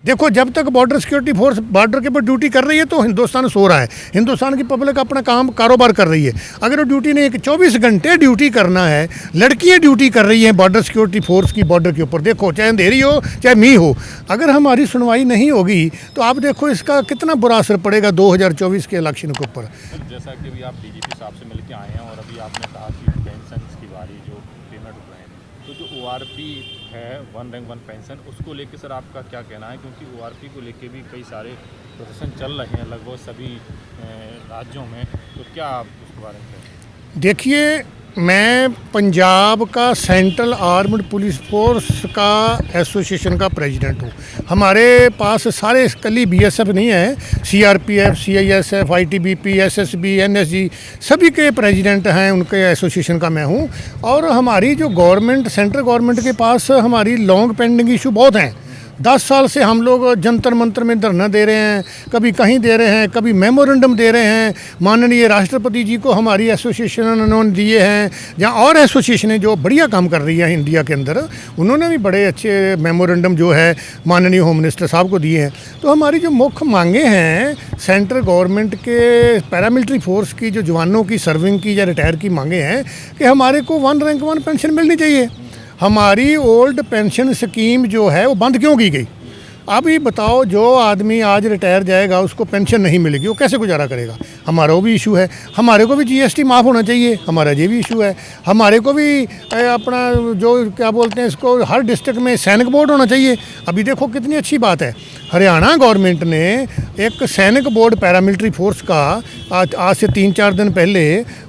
देखो जब तक बॉर्डर सिक्योरिटी फोर्स बॉर्डर के ऊपर ड्यूटी कर रही है तो हिंदुस्तान सो रहा है, हिंदुस्तान की पब्लिक अपना काम कारोबार कर रही है। अगर वो ड्यूटी नहीं, 24 घंटे ड्यूटी करना है, लड़कियां ड्यूटी कर रही हैं बॉर्डर सिक्योरिटी फोर्स की बॉर्डर के ऊपर। देखो चाहे अंधेरी हो चाहे मी हो, अगर हमारी सुनवाई नहीं होगी तो आप देखो इसका कितना बुरा असर पड़ेगा 2024 के इलेक्शन के ऊपर। जैसा कि अभी आप डीजीपी साहब से मिलकर आए हैं और अभी आपने कहा कि पेंशन की बारी जो पेमेंट हो रहे हैं, तो जो ORP है वन रैंक वन पेंशन, उसको लेके सर आपका क्या कहना है? क्योंकि ORP को लेके भी कई सारे प्रोसेसन चल रहे हैं लगभग सभी राज्यों में, तो क्या आप उसके बारे में कहें? देखिए, मैं पंजाब का सेंट्रल आर्म्ड पुलिस फोर्स का एसोसिएशन का प्रेसिडेंट हूँ। हमारे पास सारे कली BSF नहीं है, CRPF, CISF, ITBP, SSB, NSG सभी के प्रेसिडेंट हैं, उनके एसोसिएशन का मैं हूँ। और हमारी जो गवर्नमेंट, सेंट्रल गवर्नमेंट के पास हमारी लॉन्ग पेंडिंग इशू बहुत हैं। 10 साल से हम लोग जंतर मंतर में धरना दे रहे हैं, कभी कहीं दे रहे हैं, कभी मेमोरेंडम दे रहे हैं। माननीय राष्ट्रपति जी को हमारी एसोसिएशन उन्होंने दिए हैं, जहाँ और एसोसिएशनें जो बढ़िया काम कर रही हैं इंडिया के अंदर, उन्होंने भी बड़े अच्छे मेमोरेंडम जो है माननीय होम मिनिस्टर साहब को दिए हैं। तो हमारी जो मुख्य मांगे हैं सेंट्रल गवर्नमेंट के पैरामिलिट्री फोर्स की, जो जवानों की सर्विंग की या रिटायर की मांगे हैं कि हमारे को वन रैंक वन पेंशन मिलनी चाहिए। हमारी ओल्ड पेंशन स्कीम जो है वो बंद क्यों की गई? अभी बताओ, जो आदमी आज रिटायर जाएगा उसको पेंशन नहीं मिलेगी, वो कैसे गुजारा करेगा? हमारा वो भी इशू है। हमारे को भी GST माफ़ होना चाहिए, हमारा ये भी इशू है। हमारे को भी अपना जो क्या बोलते हैं इसको, हर डिस्ट्रिक्ट में सैनिक बोर्ड होना चाहिए। अभी देखो कितनी अच्छी बात है, हरियाणा गवर्नमेंट ने एक सैनिक बोर्ड पैरामिलिट्री फोर्स का आज से 3-4 दिन पहले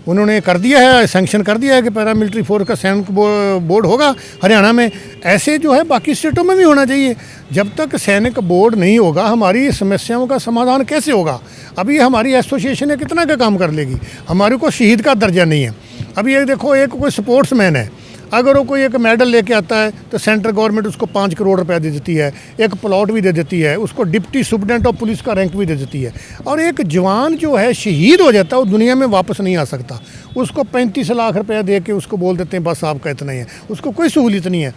उन्होंने कर दिया है, सैंक्शन कर दिया है कि पैरामिलिट्री फोर्स का सैनिक बोर्ड होगा हरियाणा में। ऐसे जो है बाकी स्टेटों में भी होना चाहिए। जब तक सैनिक बोर्ड नहीं होगा हमारी समस्याओं का समाधान कैसे होगा? अभी हमारी एसोसिएशन है कितना का काम कर लेगी? हमारे को शहीद का दर्जा नहीं है। अभी एक देखो, एक कोई स्पोर्ट्समैन है, अगर वो कोई एक मेडल लेके आता है तो सेंट्रल गवर्नमेंट उसको 5 करोड़ रुपया दे देती है, एक प्लॉट भी दे देती है, उसको डिप्टी सुप्रीडेंट ऑफ पुलिस का रैंक भी दे देती है। और एक जवान जो है शहीद हो जाता है, वो दुनिया में वापस नहीं आ सकता। उसको 35 लाख रुपया दे के उसको बोल देते हैं बस आपका इतना ही है, उसको कोई सहूलियत नहीं है,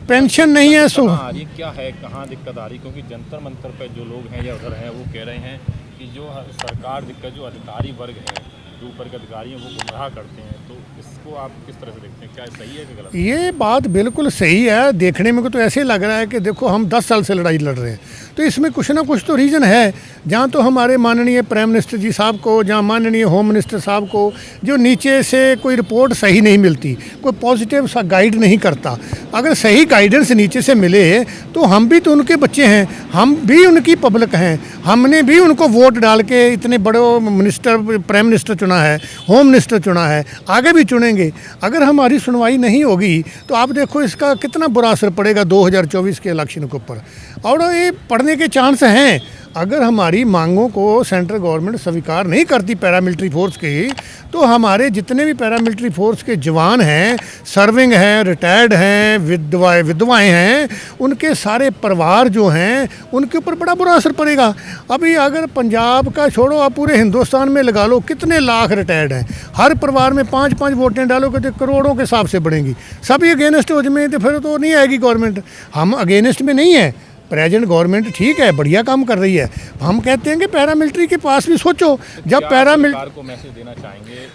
पेंशन नहीं है। क्या है, कहाँ दिक्कत आ रही? क्योंकि जंतर मंतर पर जो लोग हैं या उधर हैं वो कह रहे हैं कि जो सरकार दिक्कत, जो अधिकारी वर्ग है, जो ऊपर के अधिकारी हैं वो गुमराह करते हैं, तो इसको आप किस तरह से देखते हैं? क्या सही है कि गलत? ये बात बिल्कुल सही है। देखने में तो ऐसे लग रहा है कि देखो हम 10 साल से लड़ाई लड़ रहे हैं, तो इसमें कुछ ना कुछ तो रीज़न है। जहाँ तो हमारे माननीय प्राइम मिनिस्टर जी साहब को, जहाँ माननीय होम मिनिस्टर साहब को जो नीचे से कोई रिपोर्ट सही नहीं मिलती, कोई पॉजिटिव सा गाइड नहीं करता। अगर सही गाइडेंस नीचे से मिले तो हम भी तो उनके बच्चे हैं, हम भी उनकी पब्लिक हैं, हमने भी उनको वोट डाल के इतने बड़े मिनिस्टर, प्राइम मिनिस्टर चुना है, होम मिनिस्टर चुना है, आगे भी चुनेंगे। अगर हमारी सुनवाई नहीं होगी तो आप देखो इसका कितना बुरा असर पड़ेगा 2024 के इलेक्शन के ऊपर। और ये पड़ने के चांस हैं। अगर हमारी मांगों को सेंट्रल गवर्नमेंट स्वीकार नहीं करती पैरामिलिट्री फोर्स की, तो हमारे जितने भी पैरामिलिट्री फोर्स के जवान हैं, सर्विंग हैं, रिटायर्ड हैं, विधवाएँ हैं, उनके सारे परिवार जो हैं उनके ऊपर बड़ा बुरा असर पड़ेगा। अभी अगर पंजाब का छोड़ो, आप पूरे हिंदुस्तान में लगा लो कितने लाख रिटायर्ड हैं, हर परिवार में 5-5 वोटें डालोगे तो करोड़ों के हिसाब से बढ़ेंगी। सभी अगेंस्ट हो जाए तो फिर तो नहीं आएगी गवर्नमेंट। हम अगेंस्ट में नहीं है, प्रेजेंट गवर्नमेंट ठीक है, बढ़िया काम कर रही है। हम कहते हैं कि पैरामिलिट्री के पास भी सोचो। जब पैरामिलिट्री को मैसेज देना चाहेंगे,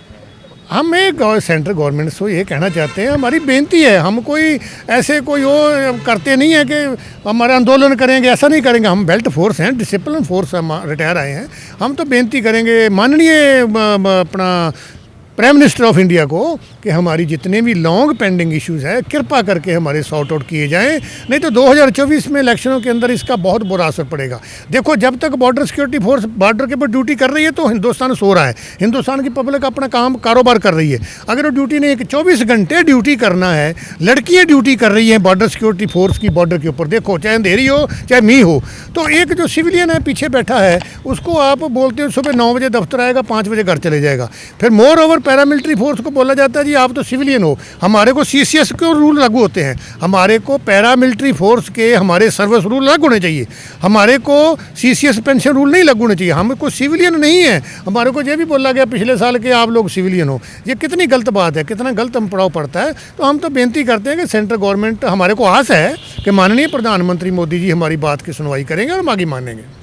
हम एक सेंट्रल गवर्नमेंट से ये कहना चाहते हैं, हमारी बेनती है, हम कोई ऐसे कोई वो करते नहीं है कि हमारा आंदोलन करेंगे, ऐसा नहीं करेंगे। हम बेल्ट फोर्स हैं, डिसिप्लिन फोर्स रिटायर आए हैं। हम तो बेनती करेंगे माननीय अपना प्राइम मिनिस्टर ऑफ इंडिया को कि हमारी जितने भी लॉन्ग पेंडिंग इश्यूज़ है कृपा करके हमारे सॉर्ट आउट किए जाएं, नहीं तो 2024 में इलेक्शनों के अंदर इसका बहुत बुरा असर पड़ेगा। देखो जब तक बॉर्डर सिक्योरिटी फोर्स बॉर्डर के ऊपर ड्यूटी कर रही है तो हिंदुस्तान सो रहा है, हिंदुस्तान की पब्लिक अपना काम कारोबार कर रही है। अगर वो ड्यूटी नहीं, 24 घंटे ड्यूटी करना है, लड़कियाँ ड्यूटी कर रही हैं बॉर्डर सिक्योरिटी फोर्स की बॉर्डर के ऊपर। देखो चाहे अंधेरी हो चाहे मी हो, तो एक जो सिविलियन है पीछे बैठा है उसको आप बोलते हो सुबह 9 बजे दफ्तर आएगा, 5 बजे घर चले जाएगा। फिर मोर ओवर पैरामिलिट्री फोर्स को बोला जाता है जी आप तो सिविलियन हो। हमारे को CCS के रूल लागू होते हैं, हमारे को पैरामिलिट्री फोर्स के हमारे सर्विस रूल लागू होने चाहिए, हमारे को CCS पेंशन रूल नहीं लागू होने चाहिए। हमको सिविलियन नहीं है, हमारे को ये भी बोला गया पिछले साल के आप लोग सिविलियन हो। ये कितनी गलत बात है, कितना गलत हम पड़ाव पड़ता है। तो हम तो बेनती करते हैं कि सेंट्रल गवर्नमेंट, हमारे को आस है कि माननीय प्रधानमंत्री मोदी जी हमारी बात की सुनवाई करेंगे और हम आगे मानेंगे।